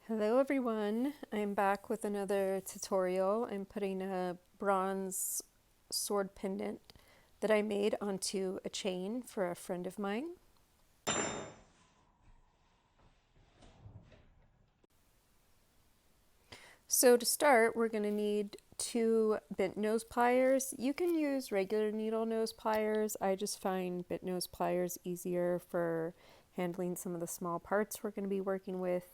Hello everyone, I'm back with another tutorial. I'm putting a bronze sword pendant that I made onto a chain for a friend of mine. So to start, we're going to need two bent nose pliers. You can use regular needle nose pliers. I just find bent nose pliers easier for handling some of the small parts we're going to be working with.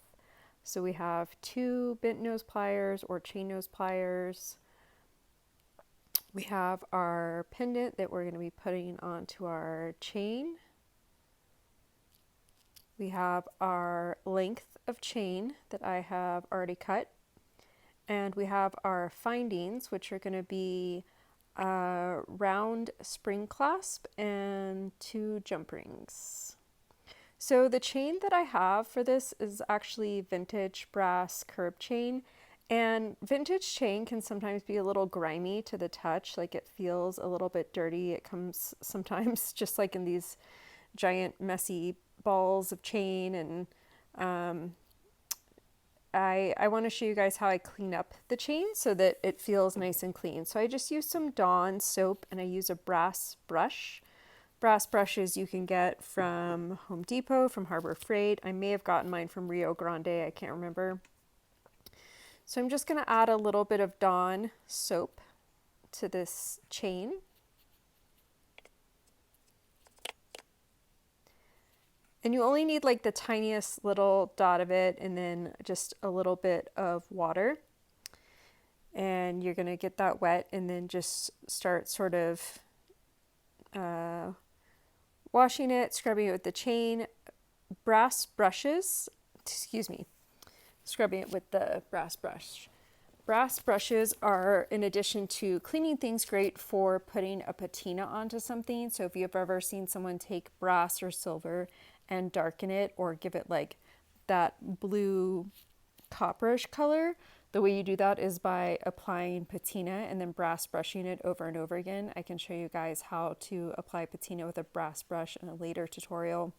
So we have two bent nose pliers or chain nose pliers. We have our pendant that we're going to be putting onto our chain. We have our length of chain that I have already cut. And we have our findings, which are going to be a round spring clasp and two jump rings. So the chain that I have for this is actually vintage brass curb chain. And vintage chain can sometimes be a little grimy to the touch, like it feels a little bit dirty. It comes sometimes just like in these giant messy balls of chain, and I want to show you guys how I clean up the chain so that it feels nice and clean. So I just use some Dawn soap and I use a brass brush. Brass brushes you can get from Home Depot, from Harbor Freight. I may have gotten mine from Rio Grande, I can't remember. So I'm just going to add a little bit of Dawn soap to this chain. And you only need like the tiniest little dot of it and then just a little bit of water. And you're going to get that wet and then just start sort of washing it, scrubbing it with the chain. Brass brushes, scrubbing it with the brass brush. Brass brushes are, in addition to cleaning things, great for putting a patina onto something. So if you've ever seen someone take brass or silver and darken it or give it like that blue copperish color, the way you do that is by applying patina and then brass brushing it over and over again. I can show you guys how to apply patina with a brass brush in a later tutorial.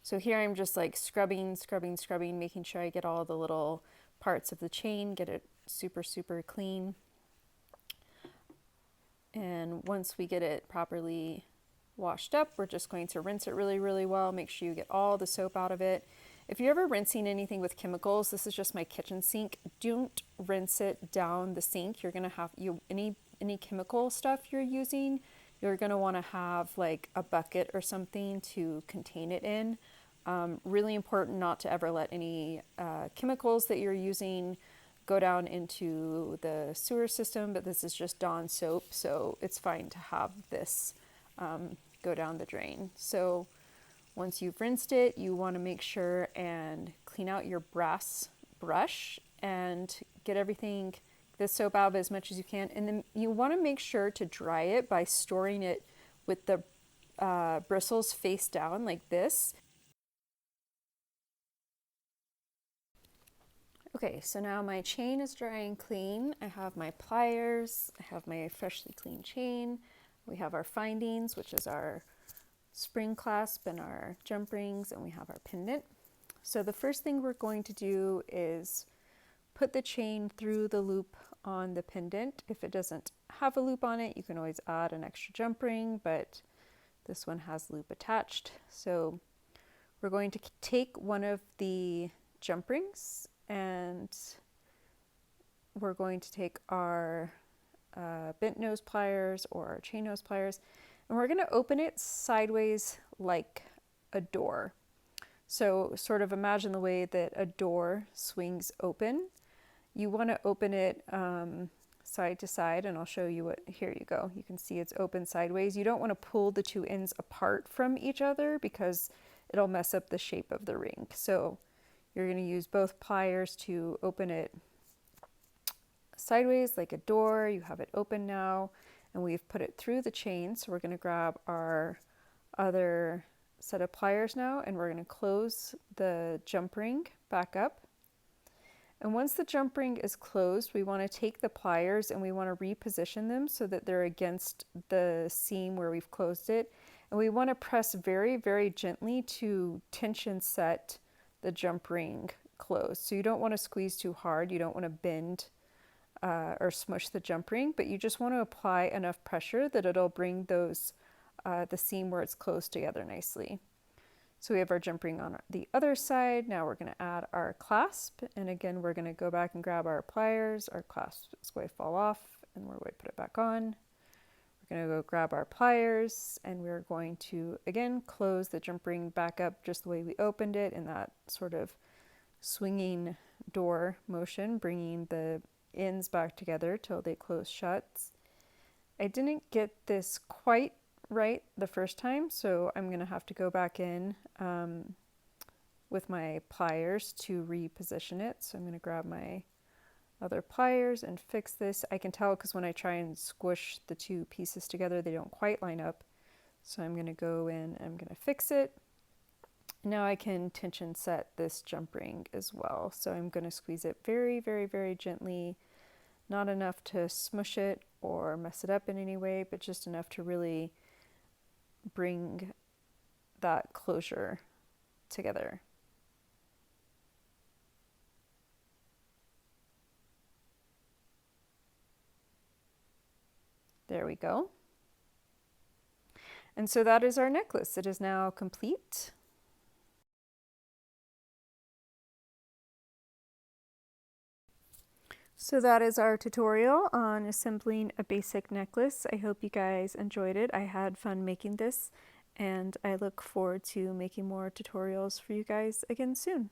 So here I'm just like scrubbing, making sure I get all the little parts of the chain, get it super clean. And once we get it properly washed up, we're just going to rinse it really well. Make sure you get all the soap out of it. If you're ever rinsing anything with chemicals, this is just my kitchen sink. Don't rinse it down the sink. You're gonna have any chemical stuff you're using, you're gonna want to have like a bucket or something to contain it in. Really important not to ever let any chemicals that you're using go down into the sewer system, but this is just Dawn soap, so it's fine to have this go down the drain. So once you've rinsed it, you want to make sure and clean out your brass brush and get everything, the soap out of it as much as you can. And then you want to make sure to dry it by storing it with the bristles face down like this. Okay, so now my chain is dry and clean. I have my pliers, I have my freshly cleaned chain. We have our findings, which is our spring clasp and our jump rings, and we have our pendant. So the first thing we're going to do is put the chain through the loop on the pendant. If it doesn't have a loop on it, you can always add an extra jump ring, but this one has loop attached. So we're going to take one of the jump rings and we're going to take our bent nose pliers or chain nose pliers, and we're going to open it sideways like a door. So sort of imagine the way that a door swings open. You want to open it side to side, and I'll show you what, here you go. You can see it's open sideways. You don't want to pull the two ends apart from each other because it'll mess up the shape of the ring. So you're going to use both pliers to open it sideways like a door. You have it open now, and we've put it through the chain. So we're going to grab our other set of pliers now, and we're going to close the jump ring back up. And once the jump ring is closed, we want to take the pliers and we want to reposition them so that they're against the seam where we've closed it. And we want to press very gently to tension set the jump ring closed. So you don't want to squeeze too hard. You don't want to bend or smush the jump ring, but you just want to apply enough pressure that it'll bring those the seam where it's closed together nicely. So we have our jump ring on the other side. Now we're going to add our clasp, and again we're going to go back and grab our pliers. Our clasp is going to fall off, and we're going to put it back on. We're going to go grab our pliers, and we're going to again close the jump ring back up just the way we opened it in that sort of swinging door motion, bringing the ends back together till they close shut. I didn't get this quite right the first time, so I'm going to have to go back in with my pliers to reposition it. So I'm going to grab my other pliers and fix this. I can tell because when I try and squish the two pieces together, they don't quite line up. So I'm going to go in and I'm going to fix it. Now I can tension set this jump ring as well. So I'm going to squeeze it very, very, very gently, not enough to smush it or mess it up in any way, but just enough to really bring that closure together. There we go. And so that is our necklace. It is now complete. So that is our tutorial on assembling a basic necklace. I hope you guys enjoyed it. I had fun making this, and I look forward to making more tutorials for you guys again soon.